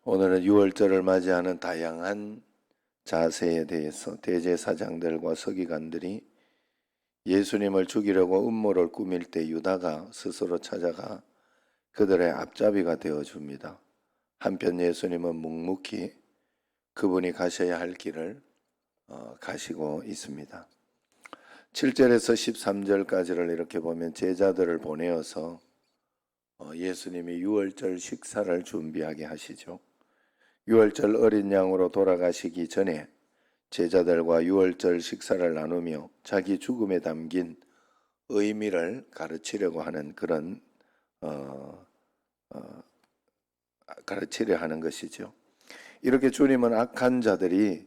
오늘은 유월절을 맞이하는 다양한 자세에 대해서 대제사장들과 서기관들이 예수님을 죽이려고 음모를 꾸밀 때 유다가 스스로 찾아가 그들의 앞잡이가 되어줍니다. 한편 예수님은 묵묵히 그분이 가셔야 할 길을 가시고 있습니다. 7절에서 13절까지를 이렇게 보면 제자들을 보내어서 예수님이 유월절 식사를 준비하게 하시죠. 유월절 어린 양으로 돌아가시기 전에 제자들과 유월절 식사를 나누며 자기 죽음에 담긴 의미를 가르치려고 하는 그런 가르치려 하는 것이죠. 이렇게 주님은 악한 자들이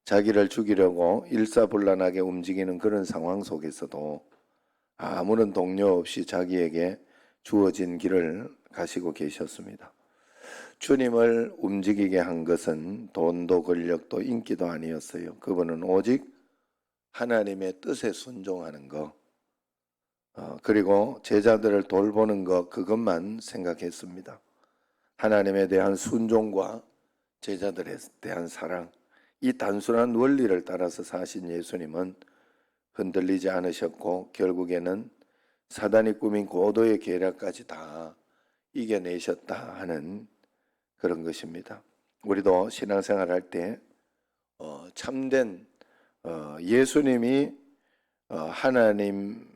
자기를 죽이려고 일사불란하게 움직이는 그런 상황 속에서도 아무런 동료 없이 자기에게 주어진 길을 가시고 계셨습니다. 주님을 움직이게 한 것은 돈도 권력도 인기도 아니었어요. 그분은 오직 하나님의 뜻에 순종하는 것, 그리고 제자들을 돌보는 것, 그것만 생각했습니다. 하나님에 대한 순종과 제자들에 대한 사랑, 이 단순한 원리를 따라서 사신 예수님은 흔들리지 않으셨고 결국에는 사단이 꾸민 고도의 계략까지 다 이겨내셨다 하는 그런 것입니다. 우리도 신앙생활 할 때 참된 예수님이 하나님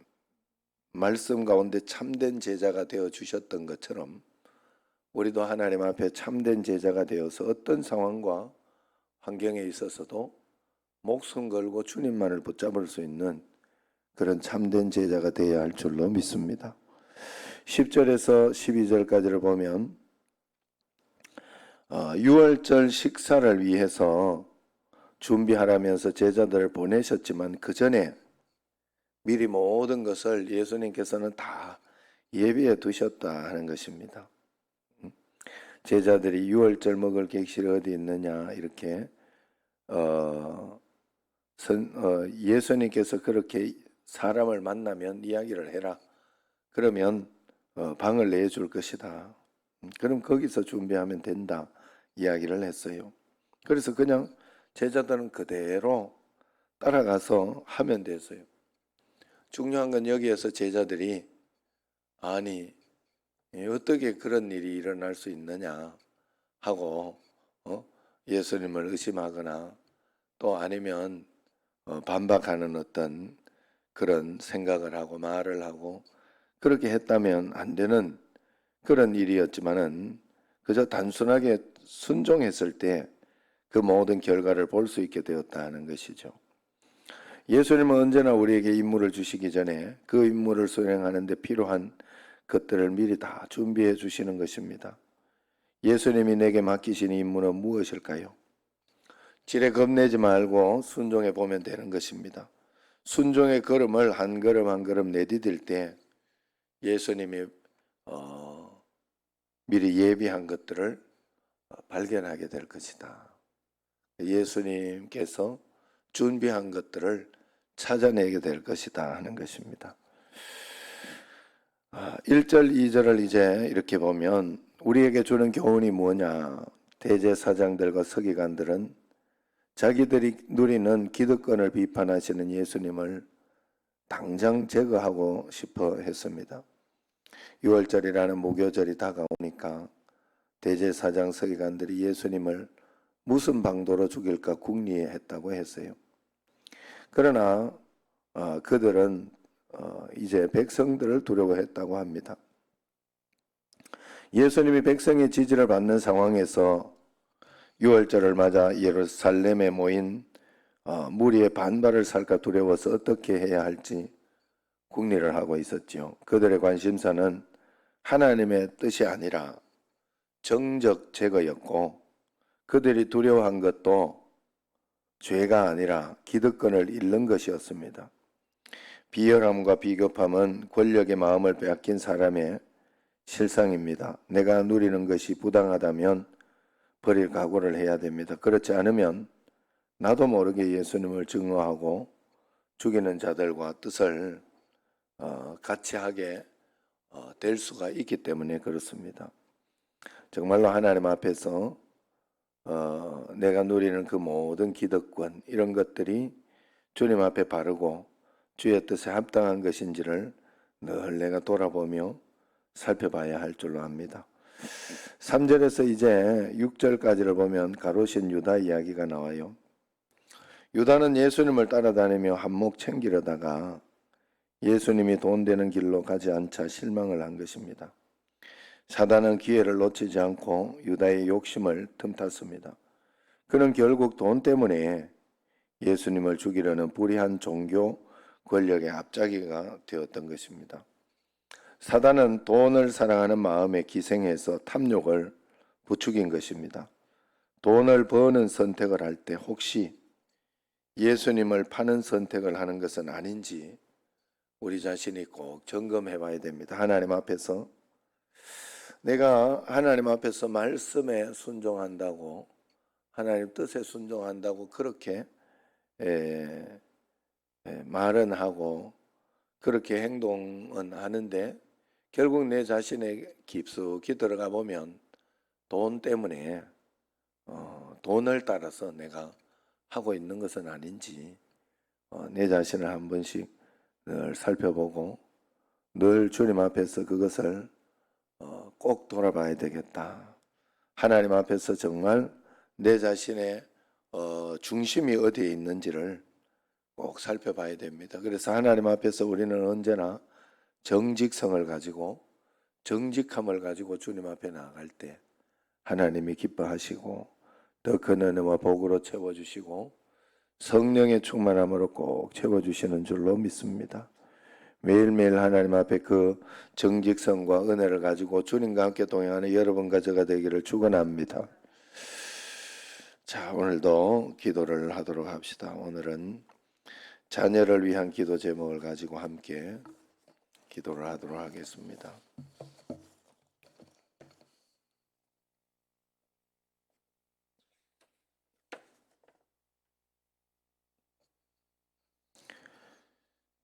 말씀 가운데 참된 제자가 되어 주셨던 것처럼 우리도 하나님 앞에 참된 제자가 되어서 어떤 상황과 환경에 있어서도 목숨 걸고 주님만을 붙잡을 수 있는 그런 참된 제자가 되어야 할 줄로 믿습니다. 10절에서 12절까지를 보면 유월절 식사를 위해서 준비하라면서 제자들을 보내셨지만 그 전에 미리 모든 것을 예수님께서는 다 예비해 두셨다 하는 것입니다. 제자들이 유월절 먹을 객실이 어디 있느냐 이렇게 예수님께서 그렇게 사람을 만나면 이야기를 해라. 그러면 방을 내줄 것이다. 그럼 거기서 준비하면 된다. 이야기를 했어요. 그래서 그냥 제자들은 그대로 따라가서 하면 됐어요. 중요한 건 여기에서 제자들이 아니 어떻게 그런 일이 일어날 수 있느냐 하고 예수님을 의심하거나 또 아니면 반박하는 어떤 그런 생각을 하고 말을 하고 그렇게 했다면 안 되는 그런 일이었지만은 그저 단순하게 순종했을 때 그 모든 결과를 볼 수 있게 되었다는 것이죠. 예수님은 언제나 우리에게 임무를 주시기 전에 그 임무를 수행하는 데 필요한 것들을 미리 다 준비해 주시는 것입니다. 예수님이 내게 맡기신 임무는 무엇일까요? 지레 겁내지 말고 순종해 보면 되는 것입니다. 순종의 걸음을 한 걸음 한 걸음 내디딜 때 예수님이 미리 예비한 것들을 발견하게 될 것이다. 예수님께서 준비한 것들을 찾아내게 될 것이다 하는 것입니다. 1절, 2절을 이제 이렇게 보면 우리에게 주는 교훈이 뭐냐? 대제사장들과 서기관들은 자기들이 누리는 기득권을 비판하시는 예수님을 당장 제거하고 싶어 했습니다. 6월절이라는 무교절이 다가오니까 대제사장 서기관들이 예수님을 무슨 방도로 죽일까 궁리했다고 했어요. 그러나 그들은 이제 백성들을 두려워했다고 합니다. 예수님이 백성의 지지를 받는 상황에서 유월절을 맞아 예루살렘에 모인 무리의 반발을 살까 두려워서 어떻게 해야 할지 궁리를 하고 있었지요. 그들의 관심사는 하나님의 뜻이 아니라 정적 제거였고 그들이 두려워한 것도 죄가 아니라 기득권을 잃는 것이었습니다. 비열함과 비겁함은 권력의 마음을 빼앗긴 사람의 실상입니다. 내가 누리는 것이 부당하다면 버릴 각오를 해야 됩니다. 그렇지 않으면 나도 모르게 예수님을 증오하고 죽이는 자들과 뜻을 같이 하게 될 수가 있기 때문에 그렇습니다. 정말로 하나님 앞에서 내가 누리는 그 모든 기득권 이런 것들이 주님 앞에 바르고 주의 뜻에 합당한 것인지를 늘 내가 돌아보며 살펴봐야 할 줄로 압니다. 3절에서 이제 6절까지를 보면 가로신 유다 이야기가 나와요. 유다는 예수님을 따라다니며 한몫 챙기려다가 예수님이 돈 되는 길로 가지 않자 실망을 한 것입니다. 사단은 기회를 놓치지 않고 유다의 욕심을 틈탔습니다. 그는 결국 돈 때문에 예수님을 죽이려는 불의한 종교 권력의 앞잡이가 되었던 것입니다. 사단은 돈을 사랑하는 마음에 기생해서 탐욕을 부추긴 것입니다. 돈을 버는 선택을 할 때 혹시 예수님을 파는 선택을 하는 것은 아닌지 우리 자신이 꼭 점검해 봐야 됩니다. 하나님 앞에서 내가 하나님 앞에서 말씀에 순종한다고 하나님 뜻에 순종한다고 그렇게 말은 하고 그렇게 행동은 하는데 결국 내 자신에 깊숙이 들어가 보면 돈 때문에 돈을 따라서 내가 하고 있는 것은 아닌지 내 자신을 한 번씩 늘 살펴보고 늘 주님 앞에서 그것을 꼭 돌아봐야 되겠다. 하나님 앞에서 정말 내 자신의 중심이 어디에 있는지를 꼭 살펴봐야 됩니다. 그래서 하나님 앞에서 우리는 언제나 정직성을 가지고 정직함을 가지고 주님 앞에 나아갈 때 하나님이 기뻐하시고 더 큰 은혜와 복으로 채워주시고 성령의 충만함으로 꼭 채워주시는 줄로 믿습니다. 매일매일 하나님 앞에 그 정직성과 은혜를 가지고 주님과 함께 동행하는 여러분과 저가 되기를 축원합니다. 자, 오늘도 기도를 하도록 합시다. 오늘은 자녀를 위한 기도 제목을 가지고 함께 기도를 하도록 하겠습니다.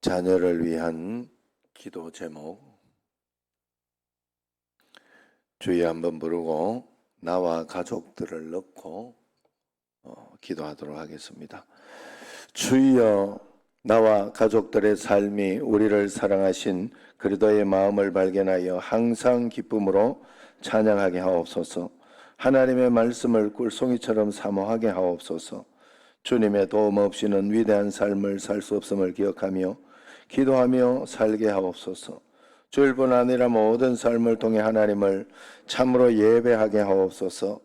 자녀를 위한 기도 제목 주의 한번 부르고 나와 가족들을 넣고 기도하도록 하겠습니다. 주여, 나와 가족들의 삶이 우리를 사랑하신 그리스도의 마음을 발견하여 항상 기쁨으로 찬양하게 하옵소서. 하나님의 말씀을 꿀송이처럼 사모하게 하옵소서. 주님의 도움 없이는 위대한 삶을 살 수 없음을 기억하며 기도하며 살게 하옵소서. 주일 뿐 아니라 모든 삶을 통해 하나님을 참으로 예배하게 하옵소서.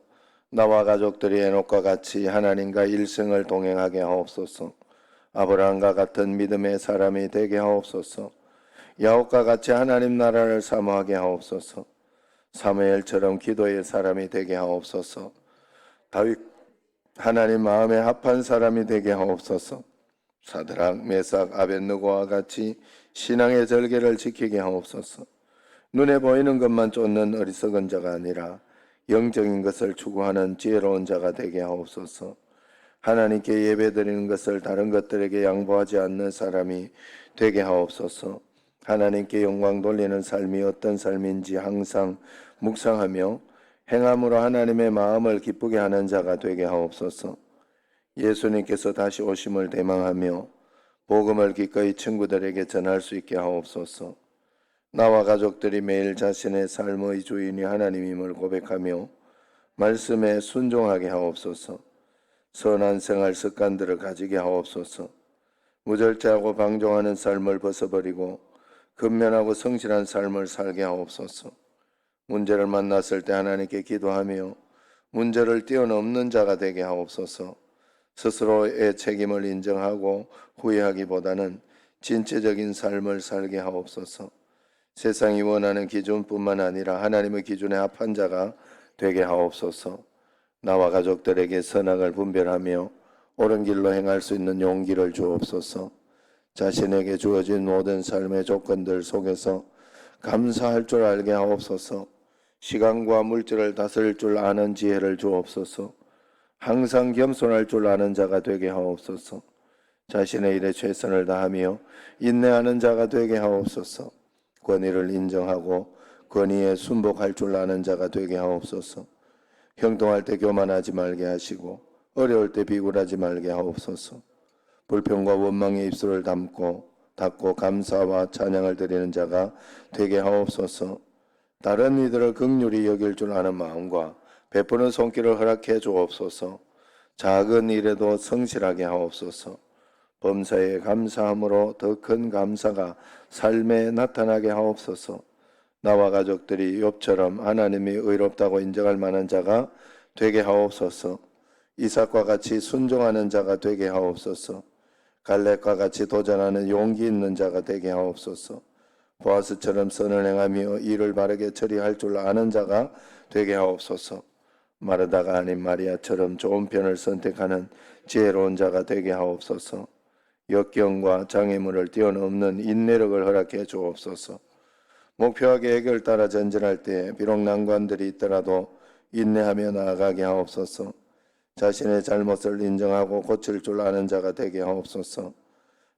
나와 가족들이 에녹과 같이 하나님과 일생을 동행하게 하옵소서. 아브라함과 같은 믿음의 사람이 되게 하옵소서. 야곱과 같이 하나님 나라를 사모하게 하옵소서. 사무엘처럼 기도의 사람이 되게 하옵소서. 다윗 하나님 마음에 합한 사람이 되게 하옵소서. 사드락 메삭 아벳느고와 같이 신앙의 절개를 지키게 하옵소서. 눈에 보이는 것만 쫓는 어리석은 자가 아니라 영적인 것을 추구하는 지혜로운 자가 되게 하옵소서. 하나님께 예배드리는 것을 다른 것들에게 양보하지 않는 사람이 되게 하옵소서. 하나님께 영광 돌리는 삶이 어떤 삶인지 항상 묵상하며 행함으로 하나님의 마음을 기쁘게 하는 자가 되게 하옵소서. 예수님께서 다시 오심을 대망하며 복음을 기꺼이 친구들에게 전할 수 있게 하옵소서. 나와 가족들이 매일 자신의 삶의 주인이 하나님임을 고백하며 말씀에 순종하게 하옵소서. 선한 생활 습관들을 가지게 하옵소서. 무절제하고 방종하는 삶을 벗어버리고 근면하고 성실한 삶을 살게 하옵소서. 문제를 만났을 때 하나님께 기도하며 문제를 뛰어넘는 자가 되게 하옵소서. 스스로의 책임을 인정하고 후회하기보다는 진취적인 삶을 살게 하옵소서. 세상이 원하는 기준뿐만 아니라 하나님의 기준에 합한 자가 되게 하옵소서. 나와 가족들에게 선악을 분별하며 옳은 길로 행할 수 있는 용기를 주옵소서. 자신에게 주어진 모든 삶의 조건들 속에서 감사할 줄 알게 하옵소서. 시간과 물질을 다스릴 줄 아는 지혜를 주옵소서. 항상 겸손할 줄 아는 자가 되게 하옵소서. 자신의 일에 최선을 다하며 인내하는 자가 되게 하옵소서. 권위를 인정하고 권위에 순복할 줄 아는 자가 되게 하옵소서. 형통할 때 교만하지 말게 하시고 어려울 때 비굴하지 말게 하옵소서. 불평과 원망의 입술을 닫고 감사와 찬양을 드리는 자가 되게 하옵소서. 다른 이들을 긍휼히 여길 줄 아는 마음과 베푸는 손길을 허락해 주옵소서. 작은 일에도 성실하게 하옵소서. 범사에 감사함으로 더 큰 감사가 삶에 나타나게 하옵소서. 나와 가족들이 욥처럼 하나님이 의롭다고 인정할 만한 자가 되게 하옵소서. 이삭과 같이 순종하는 자가 되게 하옵소서. 갈렙과 같이 도전하는 용기 있는 자가 되게 하옵소서. 보아스처럼 선을 행하며 일을 바르게 처리할 줄 아는 자가 되게 하옵소서. 마르다가 아닌 마리아처럼 좋은 편을 선택하는 지혜로운 자가 되게 하옵소서. 역경과 장애물을 뛰어넘는 인내력을 허락해 주옵소서. 목표와 계획을 따라 전진할 때 비록 난관들이 있더라도 인내하며 나아가게 하옵소서. 자신의 잘못을 인정하고 고칠 줄 아는 자가 되게 하옵소서.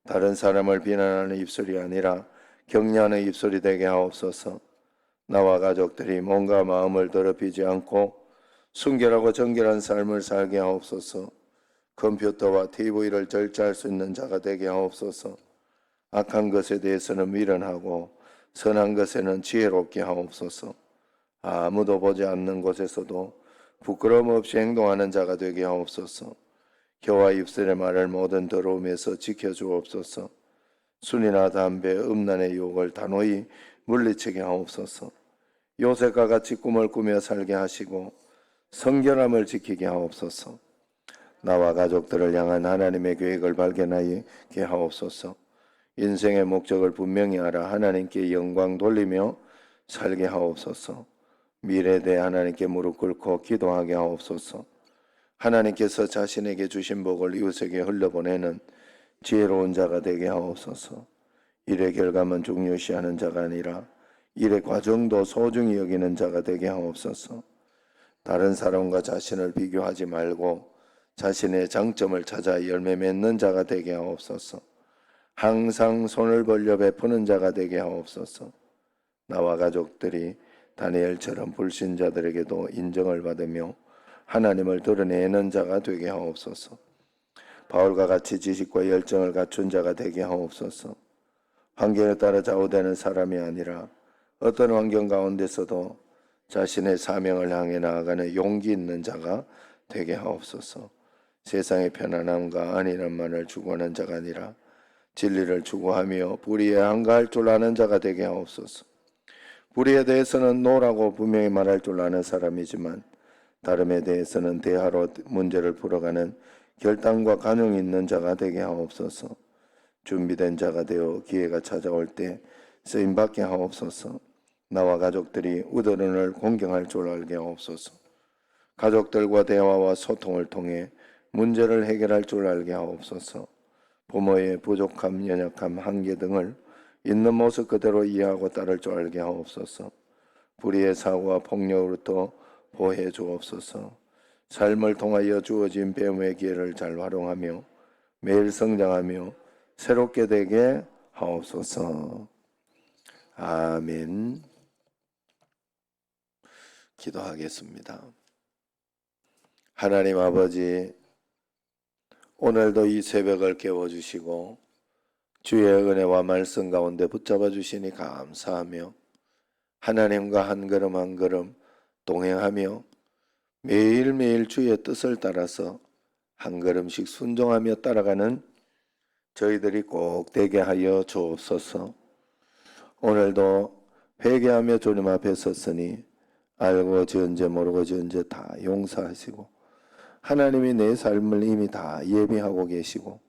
다른 사람을 비난하는 입술이 아니라 격려하는 입술이 되게 하옵소서. 나와 가족들이 몸과 마음을 더럽히지 않고 순결하고 정결한 삶을 살게 하옵소서. 컴퓨터와 TV를 절제할 수 있는 자가 되게 하옵소서. 악한 것에 대해서는 미련하고 선한 것에는 지혜롭게 하옵소서. 아무도 보지 않는 곳에서도 부끄러움 없이 행동하는 자가 되게 하옵소서. 혀와 입술의 말을 모든 더러움에서 지켜주옵소서. 술이나 담배, 음란의 유혹을 단호히 물리치게 하옵소서. 요셉과 같이 꿈을 꾸며 살게 하시고 성결함을 지키게 하옵소서. 나와 가족들을 향한 하나님의 계획을 발견하게 하옵소서. 인생의 목적을 분명히 알아 하나님께 영광 돌리며 살게 하옵소서. 미래에 대해 하나님께 무릎 꿇고 기도하게 하옵소서. 하나님께서 자신에게 주신 복을 이웃에게 흘려보내는 지혜로운 자가 되게 하옵소서. 일의 결과만 중요시하는 자가 아니라 일의 과정도 소중히 여기는 자가 되게 하옵소서. 다른 사람과 자신을 비교하지 말고 자신의 장점을 찾아 열매 맺는 자가 되게 하옵소서. 항상 손을 벌려 베푸는 자가 되게 하옵소서. 나와 가족들이 다니엘처럼 불신자들에게도 인정을 받으며 하나님을 드러내는 자가 되게 하옵소서. 바울과 같이 지식과 열정을 갖춘 자가 되게 하옵소서. 환경에 따라 좌우되는 사람이 아니라 어떤 환경 가운데서도 자신의 사명을 향해 나아가는 용기 있는 자가 되게 하옵소서. 세상의 편안함과 안일함만을 추구하는 자가 아니라 진리를 추구하며 불의에 한가할 줄 아는 자가 되게 하옵소서. 불의에 대해서는 노라고 분명히 말할 줄 아는 사람이지만 다름에 대해서는 대화로 문제를 풀어가는 결단과 간용이 있는 자가 되게 하옵소서. 준비된 자가 되어 기회가 찾아올 때 쓰임받게 하옵소서. 나와 가족들이 우더른을 공경할 줄 알게 하옵소서. 가족들과 대화와 소통을 통해 문제를 해결할 줄 알게 하옵소서. 부모의 부족함, 연약함, 한계 등을 있는 모습 그대로 이해하고 따를 줄 알게 하옵소서. 불의의 사고와 폭력으로부터 보호해 주옵소서. 삶을 통하여 주어진 배움의 기회를 잘 활용하며 매일 성장하며 새롭게 되게 하옵소서. 아멘. 기도하겠습니다. 하나님 아버지, 오늘도 이 새벽을 깨워주시고 주의 은혜와 말씀 가운데 붙잡아 주시니 감사하며 하나님과 한 걸음 한 걸음 동행하며 매일매일 주의 뜻을 따라서 한 걸음씩 순종하며 따라가는 저희들이 꼭 되게 하여 주옵소서. 오늘도 회개하며 주님 앞에 섰으니 알고 지은 죄 모르고 지은 죄 다 용서하시고 하나님이 내 삶을 이미 다 예비하고 계시고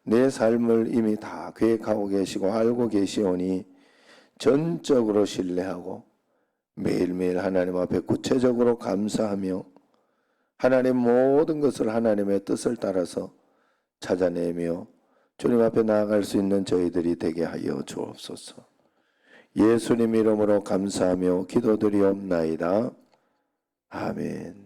내 삶을 이미 다 계획하고 계시고 알고 계시오니 전적으로 신뢰하고 매일매일 하나님 앞에 구체적으로 감사하며 하나님 모든 것을 하나님의 뜻을 따라서 찾아내며 주님 앞에 나아갈 수 있는 저희들이 되게 하여 주옵소서. 예수님 이름으로 감사하며 기도드리옵나이다. 아멘.